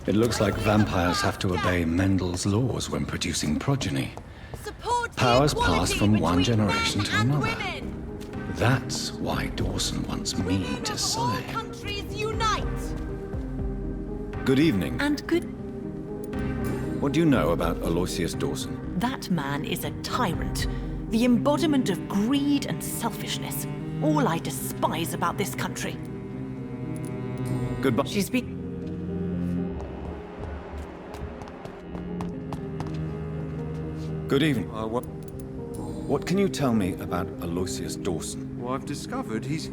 It looks like vampires have to obey Mendel's laws when producing progeny. Powers pass from one generation to another. That's why Dawson wants me to sign. Countries unite! Good evening. And good... What do you know about Aloysius Dawson? That man is a tyrant. The embodiment of greed and selfishness. All I despise about this country. Goodbye. She's been... Good evening. What can you tell me about Aloysius Dawson? Well, I've discovered he's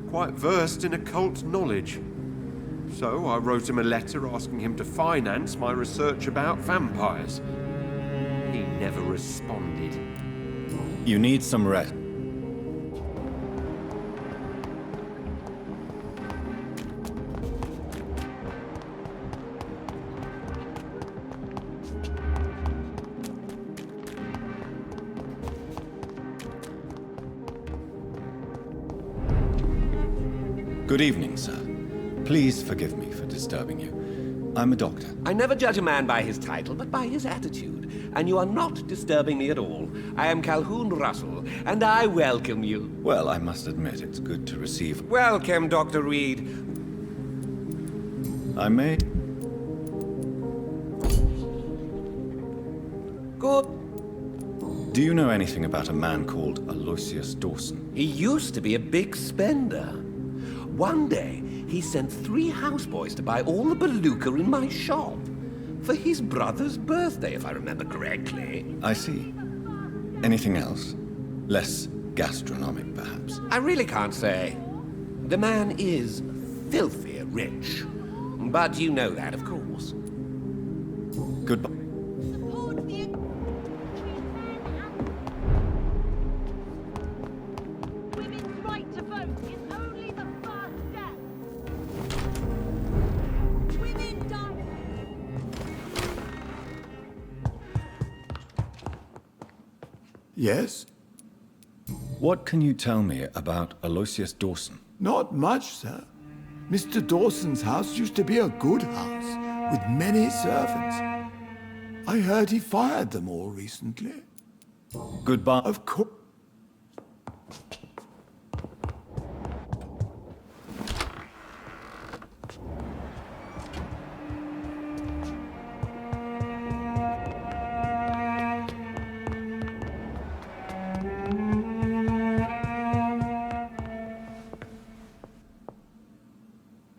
quite versed in occult knowledge. So I wrote him a letter asking him to finance my research about vampires. He never responded. You need some rest. Good evening, sir. Please forgive me for disturbing you. I'm a doctor. I never judge a man by his title, but by his attitude. And you are not disturbing me at all. I am Calhoun Russell, and I welcome you. Well, I must admit it's good to receive... Welcome, Dr. Reed. I may... Good. Do you know anything about a man called Aloysius Dawson? He used to be a big spender. One day, he sent 3 houseboys to buy all the beluga in my shop. For his brother's birthday, if I remember correctly. I see. Anything else? Less gastronomic, perhaps? I really can't say. The man is filthy rich. But you know that, of course. Goodbye. Support the... Women's right to vote is only the first step. Women die. Yes? What can you tell me about Aloysius Dawson? Not much, sir. Mr. Dawson's house used to be a good house, with many servants. I heard he fired them all recently. Goodbye. Of course.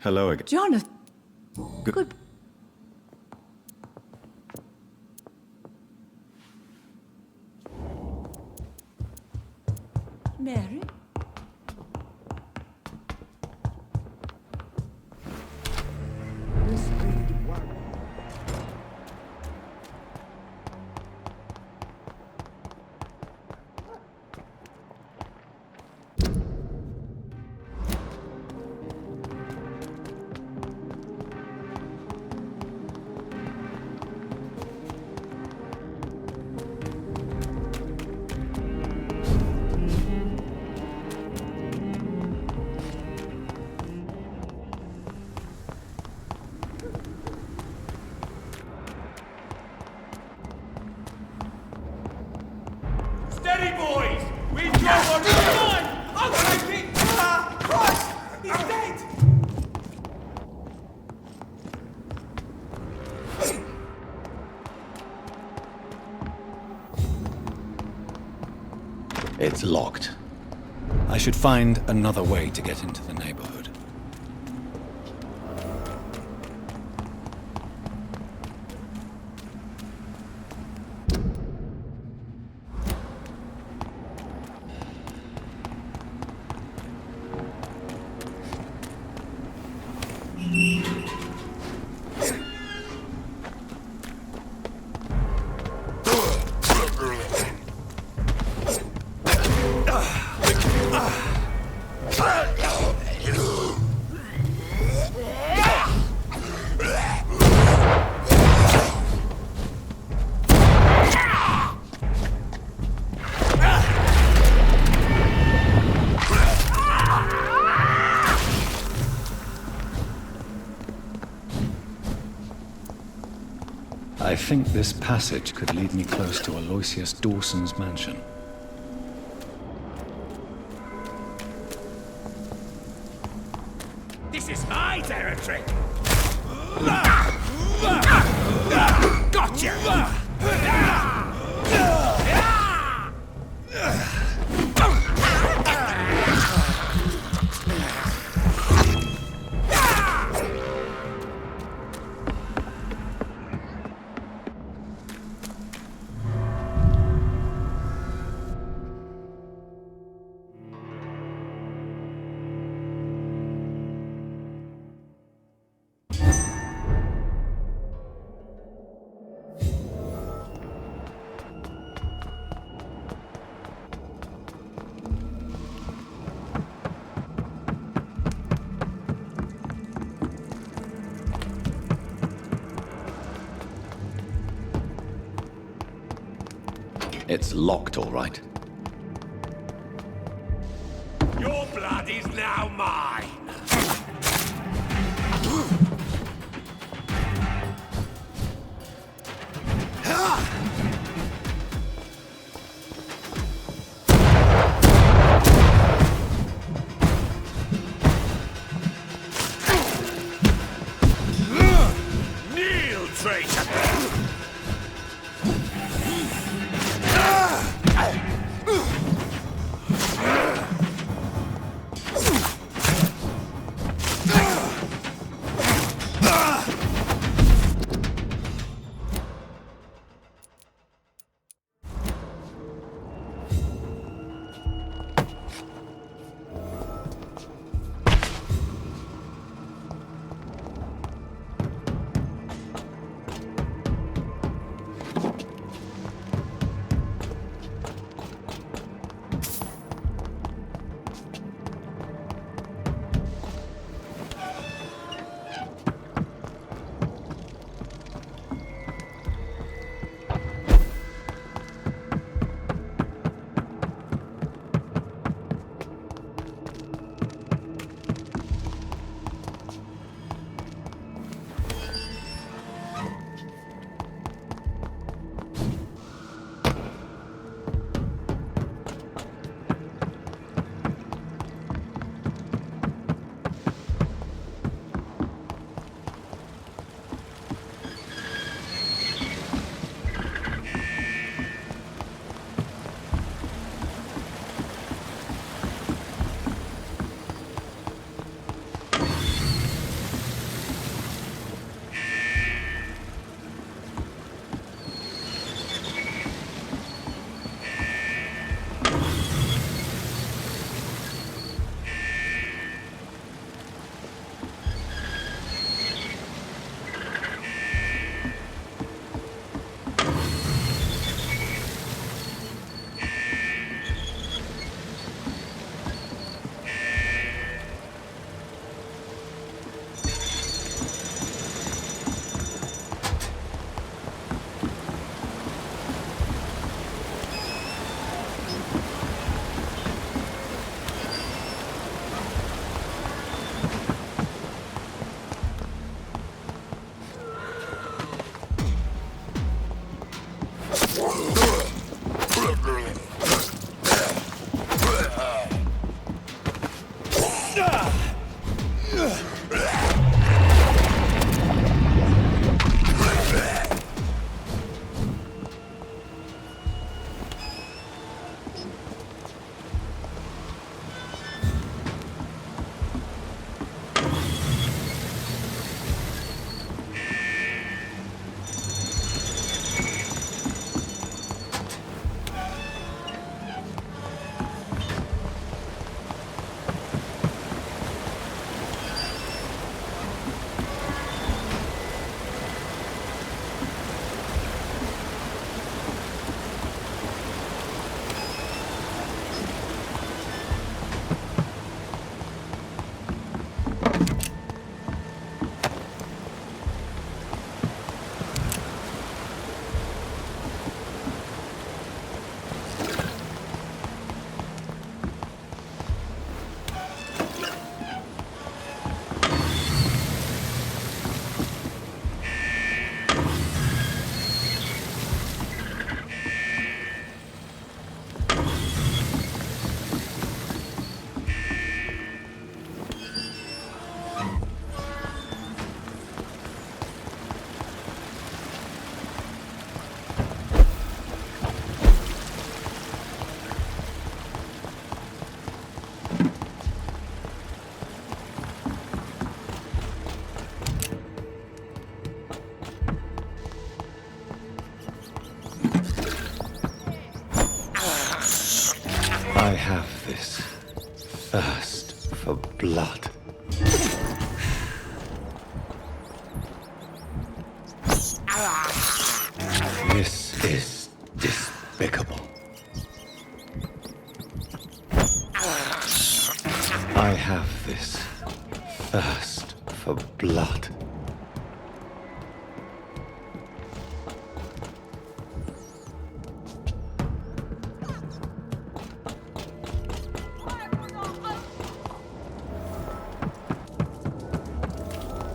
Hello again. Jonathan... Good. Mary? Steady, boys! We've got one time! I'm taking... Christ! He's dead! It's locked. I should find another way to get into the neighborhood. I think this passage could lead me close to Aloysius Dawson's mansion. This is my territory! Gotcha! It's locked, all right. Your blood is now mine! Kneel, traitor! I have this thirst for blood. This is despicable. I have this thirst for blood.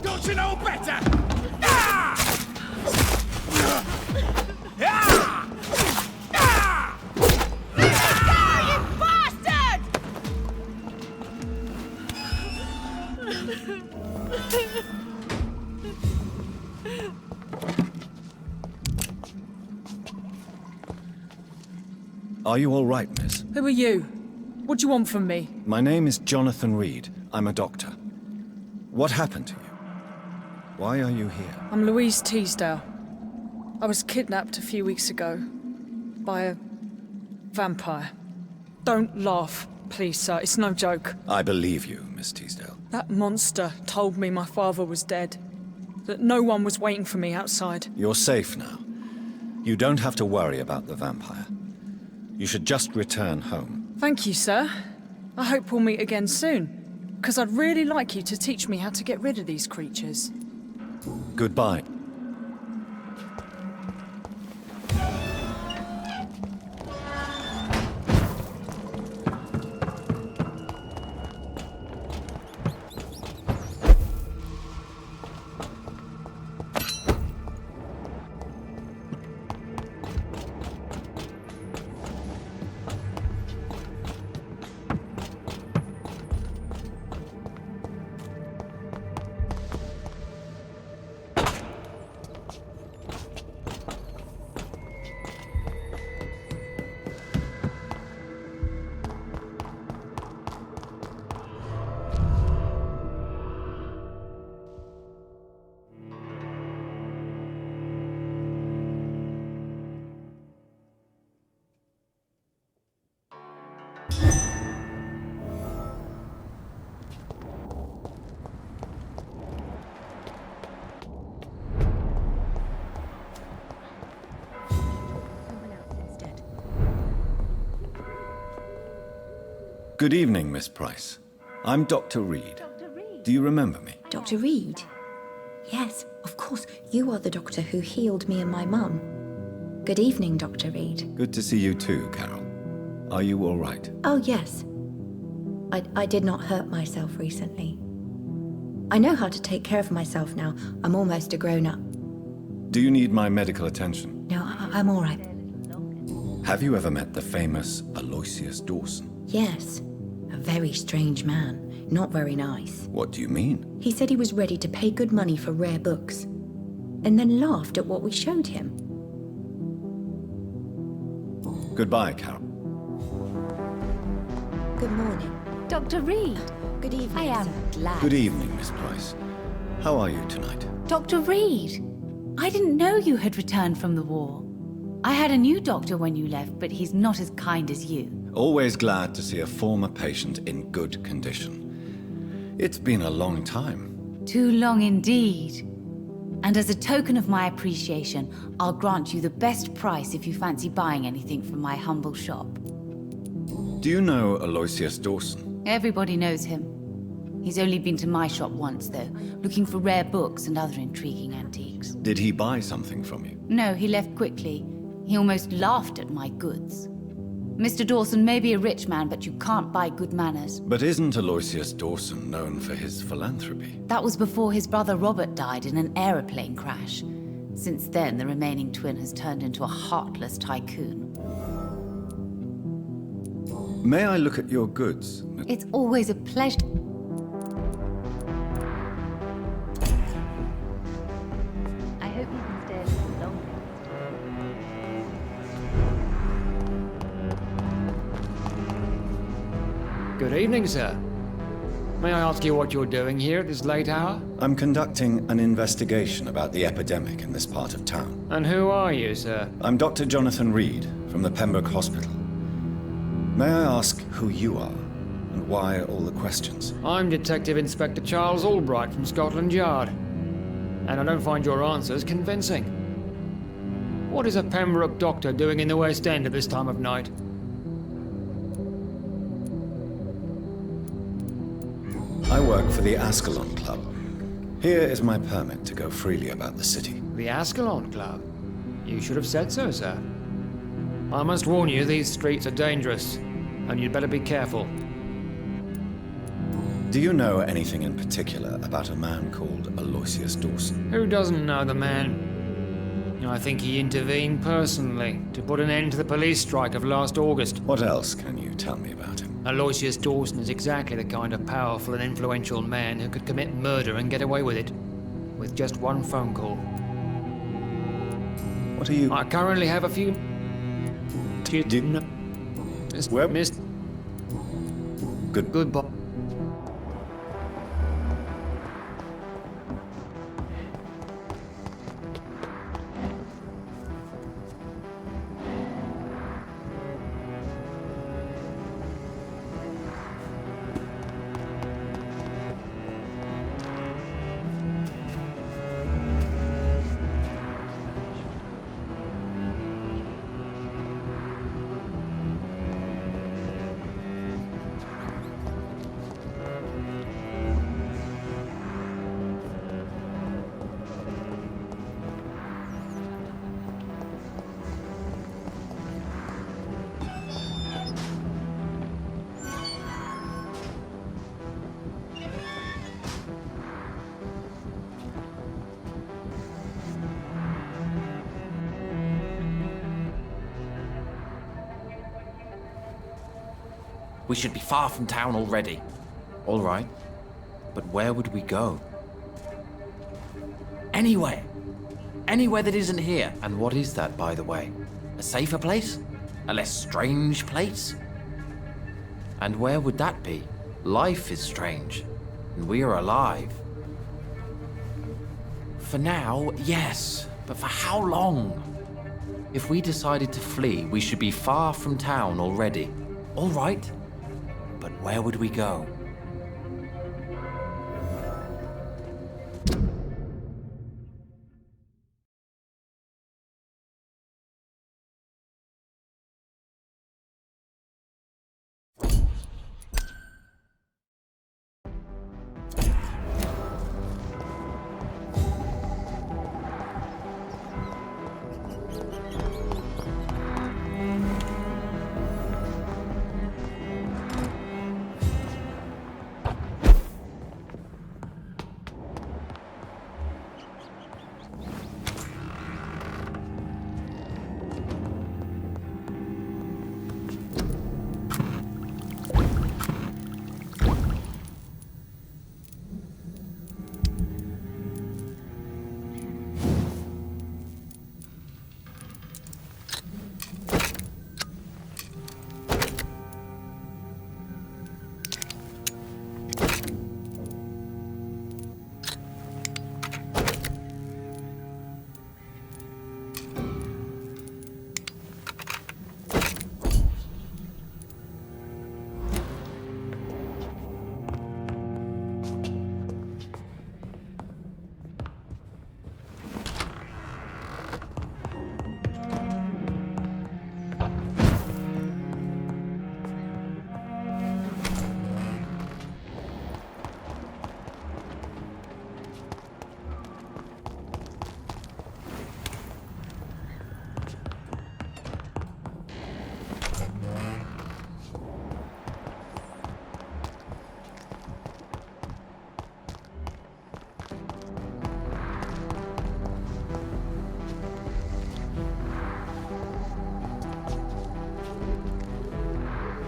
Don't you know better? Ah! Ah! Ah! You bastard! Are you all right, miss? Who are you? What do you want from me? My name is Jonathan Reed. I'm a doctor. What happened to you? Why are you here? I'm Louise Teasdale. I was kidnapped a few weeks ago by a vampire. Don't laugh, please, sir. It's no joke. I believe you, Miss Teasdale. That monster told me my father was dead. That no one was waiting for me outside. You're safe now. You don't have to worry about the vampire. You should just return home. Thank you, sir. I hope we'll meet again soon. Because I'd really like you to teach me how to get rid of these creatures. Goodbye. Good evening, Miss Price. I'm Dr. Reed. Dr. Reed. Do you remember me? Dr. Reed? Yes, of course. You are the doctor who healed me and my mum. Good evening, Dr. Reed. Good to see you too, Carol. Are you all right? Oh, yes. I did not hurt myself recently. I know how to take care of myself now. I'm almost a grown-up. Do you need my medical attention? No, I'm all right. Have you ever met the famous Aloysius Dawson? Yes. A very strange man. Not very nice. What do you mean? He said he was ready to pay good money for rare books, and then laughed at what we showed him. Goodbye, Carol. Good morning. Dr. Reed. Good evening. I am sir. glad. Good evening, Miss Price. How are you tonight? Dr. Reed, I didn't know you had returned from the war. I had a new doctor when you left, but he's not as kind as you. Always glad to see a former patient in good condition. It's been a long time. Too long indeed. And as a token of my appreciation, I'll grant you the best price if you fancy buying anything from my humble shop. Do you know Aloysius Dawson? Everybody knows him. He's only been to my shop once, though, looking for rare books and other intriguing antiques. Did he buy something from you? No, he left quickly. He almost laughed at my goods. Mr. Dawson may be a rich man, but you can't buy good manners. But isn't Aloysius Dawson known for his philanthropy? That was before his brother Robert died in an aeroplane crash. Since then, the remaining twin has turned into a heartless tycoon. May I look at your goods? It's always a pleasure. I hope you can stay a little longer. Good evening, sir. May I ask you what you're doing here at this late hour? I'm conducting an investigation about the epidemic in this part of town. And who are you, sir? I'm Dr. Jonathan Reed from the Pembroke Hospital. May I ask who you are, and why all the questions? I'm Detective Inspector Charles Albright from Scotland Yard, and I don't find your answers convincing. What is a Pembroke doctor doing in the West End at this time of night? I work for the Ascalon Club. Here is my permit to go freely about the city. The Ascalon Club? You should have said so, sir. I must warn you, these streets are dangerous, and you'd better be careful. Do you know anything in particular about a man called Aloysius Dawson? Who doesn't know the man? I think he intervened personally to put an end to the police strike of last August. What else can you tell me about him? Aloysius Dawson is exactly the kind of powerful and influential man who could commit murder and get away with it, with just one phone call. What are you... I currently have a few... Well, Goodbye. We should be far from town already. All right. But where would we go? Anywhere. Anywhere that isn't here. And what is that, by the way? A safer place? A less strange place? And where would that be? Life is strange. And we are alive. For now, yes. But for how long? If we decided to flee, we should be far from town already. All right. But where would we go?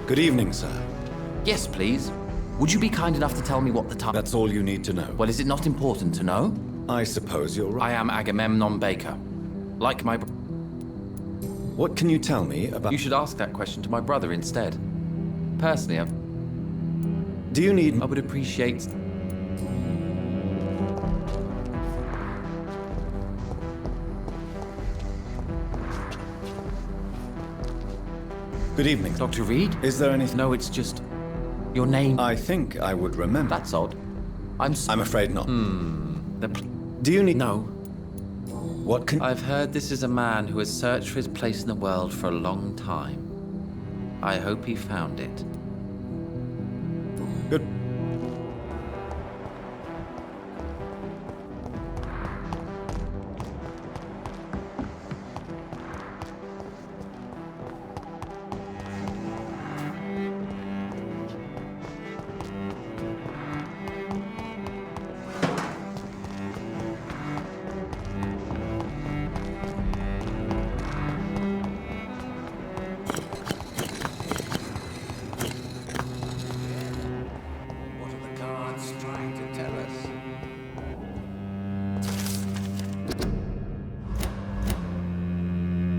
Good evening, sir. Yes, please. Would you be kind enough to tell me what the time... That's all you need to know. Well, is it not important to know? I suppose you're right. I am Agamemnon Baker. Like my... What can you tell me about... You should ask that question to my brother instead. Personally, Do you need... I would appreciate... Good evening. Dr. Reed? Is there anything? No, it's just... your name... I think I would remember. That's odd. I'm afraid not. The Do you need... No. What can... I've heard this is a man who has searched for his place in the world for a long time. I hope he found it. Good.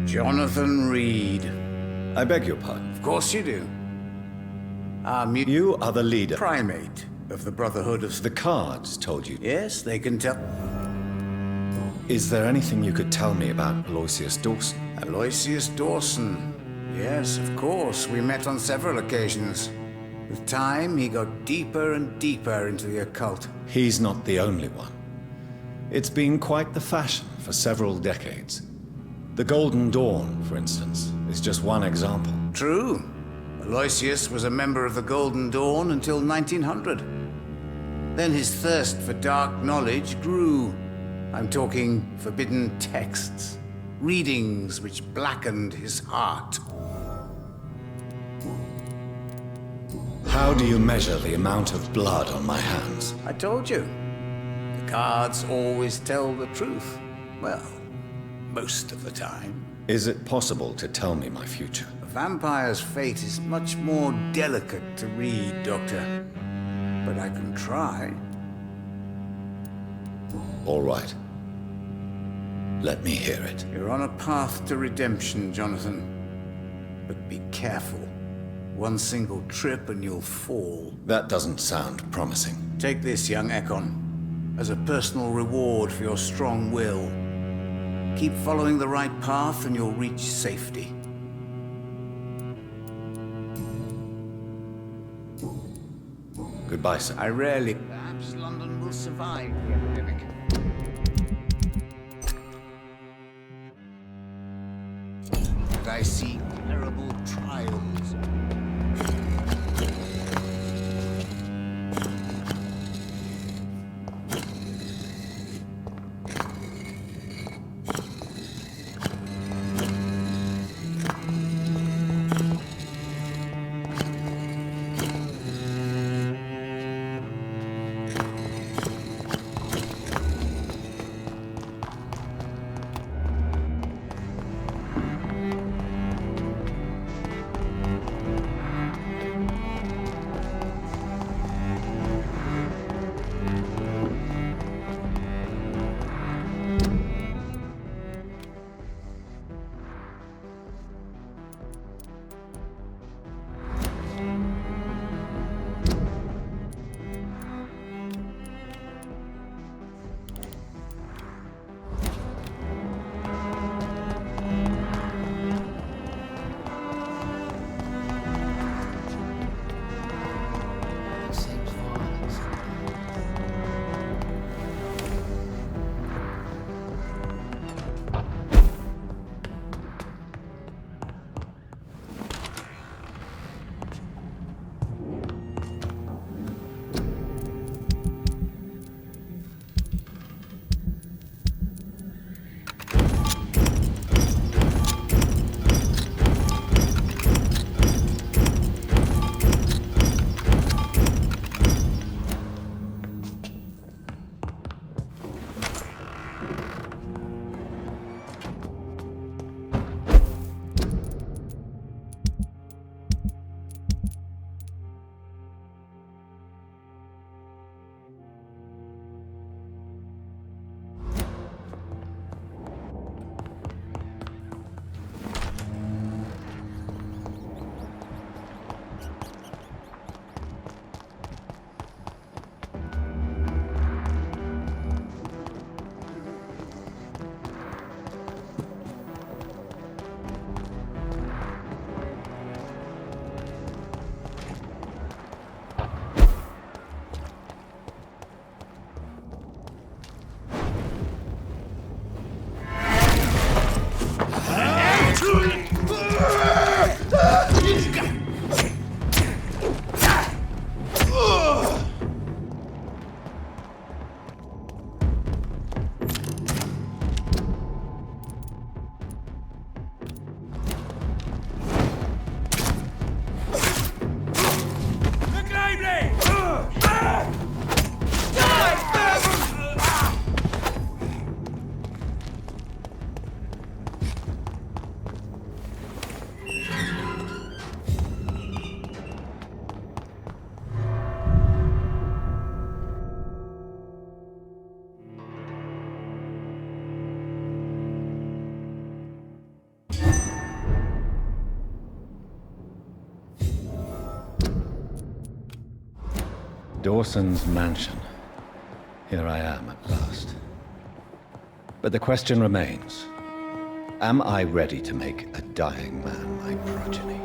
Jonathan Reed. I beg your pardon. Of course you do. You are the leader. Primate of the Brotherhood of... The cards told you. Yes, they can tell... Is there anything you could tell me about Aloysius Dawson? Aloysius Dawson. Yes, of course. We met on several occasions. With time, he got deeper and deeper into the occult. He's not the only one. It's been quite the fashion for several decades. The Golden Dawn, for instance, is just one example. True. Aloysius was a member of the Golden Dawn until 1900. Then his thirst for dark knowledge grew. I'm talking forbidden texts, readings which blackened his heart. How do you measure the amount of blood on my hands? I told you. The cards always tell the truth. Well, most of the time. Is it possible to tell me my future? A vampire's fate is much more delicate to read, Doctor. But I can try. All right. Let me hear it. You're on a path to redemption, Jonathan. But be careful. One single trip and you'll fall. That doesn't sound promising. Take this, young Ekon, as a personal reward for your strong will. Keep following the right path and you'll reach safety. Goodbye, sir. I rarely... Perhaps London will survive the epidemic. But I see terrible trials. Dawson's mansion. Here I am at last. But the question remains, am I ready to make a dying man my progeny?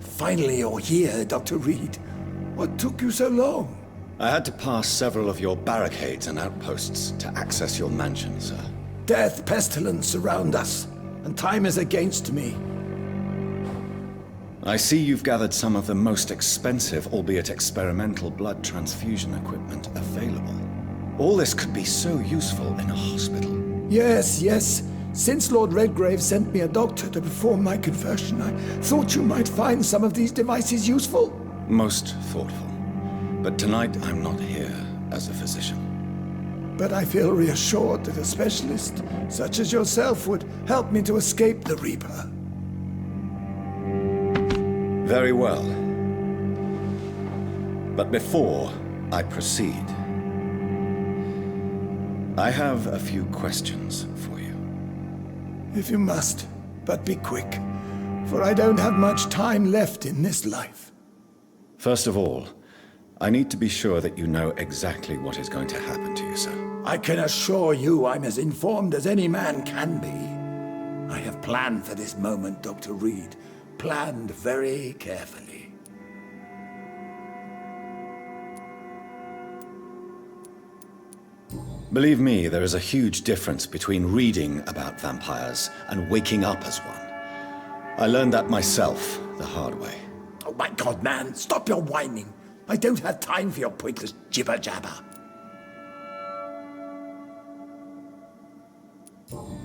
Finally, you're here, Dr. Reed. What took you so long? I had to pass several of your barricades and outposts to access your mansion, sir. Death, pestilence surround us, and time is against me. I see you've gathered some of the most expensive, albeit experimental, blood transfusion equipment available. All this could be so useful in a hospital. Yes, yes. Since Lord Redgrave sent me a doctor to perform my conversion, I thought you might find some of these devices useful. Most thoughtful. But tonight I'm not here as a physician. But I feel reassured that a specialist such as yourself would help me to escape the Reaper. Very well. But before I proceed, I have a few questions for you. If you must, but be quick, for I don't have much time left in this life. First of all, I need to be sure that you know exactly what is going to happen to you, sir. I can assure you I'm as informed as any man can be. I have planned for this moment, Dr. Reed. Planned very carefully. Believe me, there is a huge difference between reading about vampires and waking up as one. I learned that myself the hard way. Oh my God, man, stop your whining. I don't have time for your pointless jibber-jabber.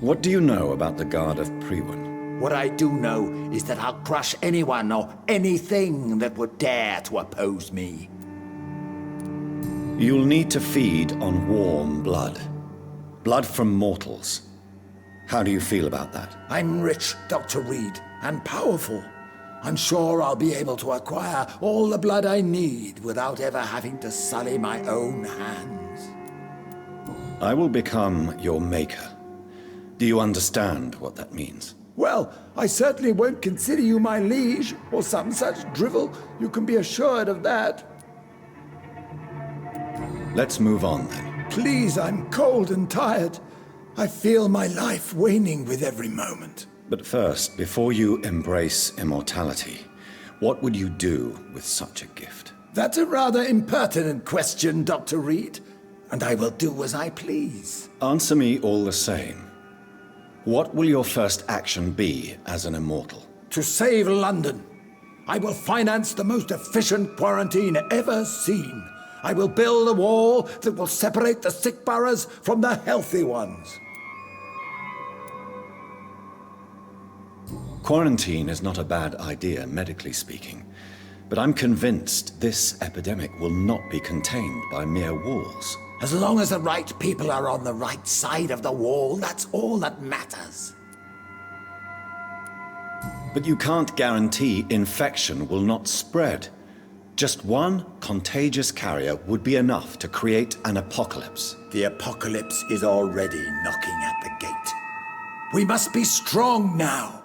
What do you know about the Guard of Priwen? What I do know is that I'll crush anyone or anything that would dare to oppose me. You'll need to feed on warm blood. Blood from mortals. How do you feel about that? I'm rich, Dr. Reed, and powerful. I'm sure I'll be able to acquire all the blood I need without ever having to sully my own hands. I will become your maker. Do you understand what that means? Well, I certainly won't consider you my liege, or some such drivel. You can be assured of that. Let's move on, then. Please, I'm cold and tired. I feel my life waning with every moment. But first, before you embrace immortality, what would you do with such a gift? That's a rather impertinent question, Dr. Reed, and I will do as I please. Answer me all the same. What will your first action be as an immortal? To save London. I will finance the most efficient quarantine ever seen. I will build a wall that will separate the sick boroughs from the healthy ones. Quarantine is not a bad idea, medically speaking. But I'm convinced this epidemic will not be contained by mere walls. As long as the right people are on the right side of the wall, that's all that matters. But you can't guarantee infection will not spread. Just one contagious carrier would be enough to create an apocalypse. The apocalypse is already knocking at the gate. We must be strong now.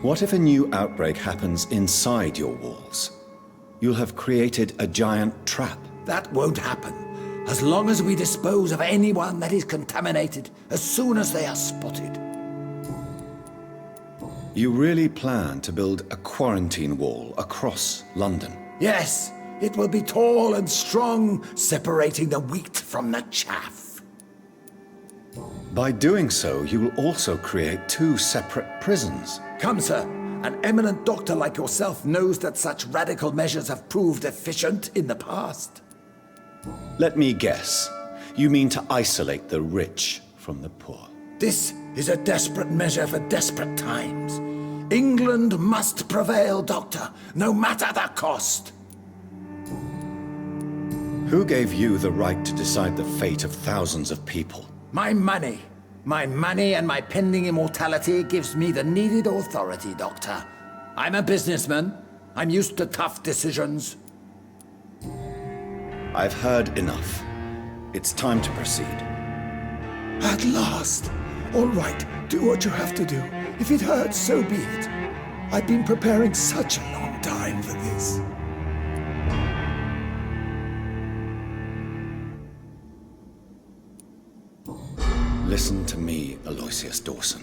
What if a new outbreak happens inside your walls? You'll have created a giant trap. That won't happen, as long as we dispose of anyone that is contaminated as soon as they are spotted. You really plan to build a quarantine wall across London? Yes, it will be tall and strong, separating the wheat from the chaff. By doing so, you will also create two separate prisons. Come, sir. An eminent doctor like yourself knows that such radical measures have proved efficient in the past. Let me guess. You mean to isolate the rich from the poor? This is a desperate measure for desperate times. England must prevail, Doctor, no matter the cost. Who gave you the right to decide the fate of thousands of people? My money. My money and my pending immortality gives me the needed authority, Doctor. I'm a businessman. I'm used to tough decisions. I've heard enough. It's time to proceed. At last. All right, do what you have to do. If it hurts, so be it. I've been preparing such a long time for this. Listen to me, Aloysius Dawson.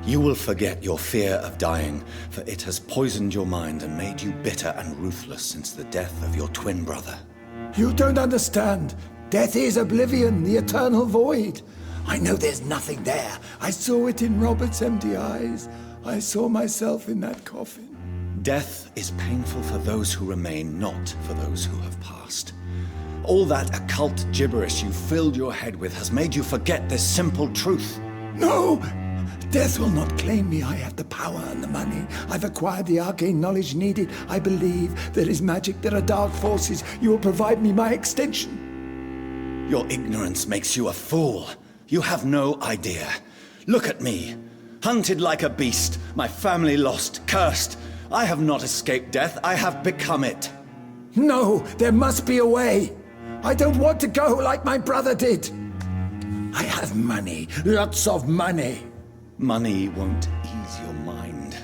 You will forget your fear of dying, for it has poisoned your mind and made you bitter and ruthless since the death of your twin brother. You don't understand. Death is oblivion, the eternal void. I know there's nothing there. I saw it in Robert's empty eyes. I saw myself in that coffin. Death is painful for those who remain, not for those who have passed. All that occult gibberish you filled your head with has made you forget this simple truth. No! Death will not claim me. I have the power and the money. I've acquired the arcane knowledge needed. I believe there is magic, there are dark forces. You will provide me my extension. Your ignorance makes you a fool. You have no idea. Look at me. Hunted like a beast, my family lost, cursed. I have not escaped death, I have become it. No, there must be a way. I don't want to go like my brother did. I have money, lots of money. Money won't ease your mind.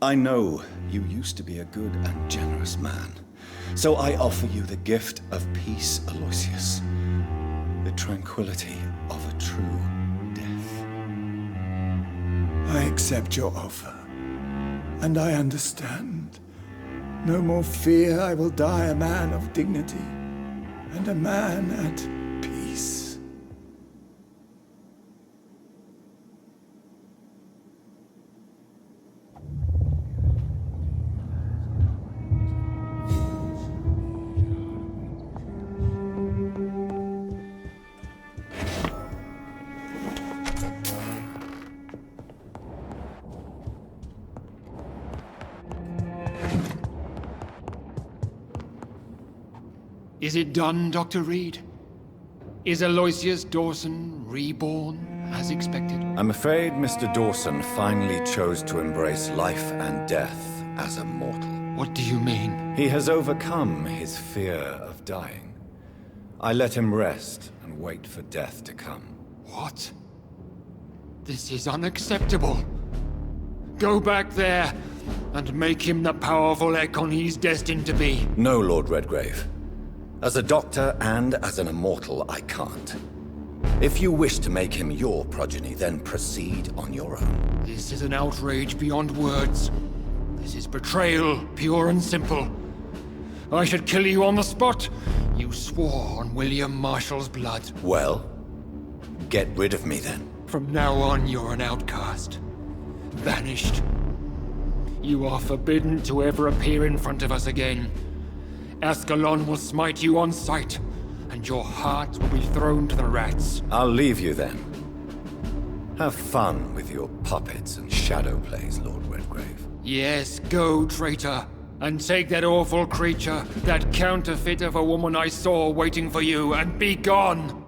I know you used to be a good and generous man, so I offer you the gift of peace, Aloysius. The tranquility of a true death. I accept your offer, and I understand. No more fear, I will die a man of dignity, and a man at peace. Is it done, Dr. Reed? Is Aloysius Dawson reborn, as expected? I'm afraid Mr. Dawson finally chose to embrace life and death as a mortal. What do you mean? He has overcome his fear of dying. I let him rest and wait for death to come. What? This is unacceptable. Go back there and make him the powerful Ekon he's destined to be. No, Lord Redgrave. As a doctor and as an immortal, I can't. If you wish to make him your progeny, then proceed on your own. This is an outrage beyond words. This is betrayal, pure and simple. I should kill you on the spot. You swore on William Marshall's blood. Well, get rid of me then. From now on, you're an outcast. Vanished. You are forbidden to ever appear in front of us again. Ascalon will smite you on sight, and your heart will be thrown to the rats. I'll leave you then. Have fun with your puppets and shadow plays, Lord Redgrave. Yes, go, traitor, and take that awful creature, that counterfeit of a woman I saw waiting for you, and be gone!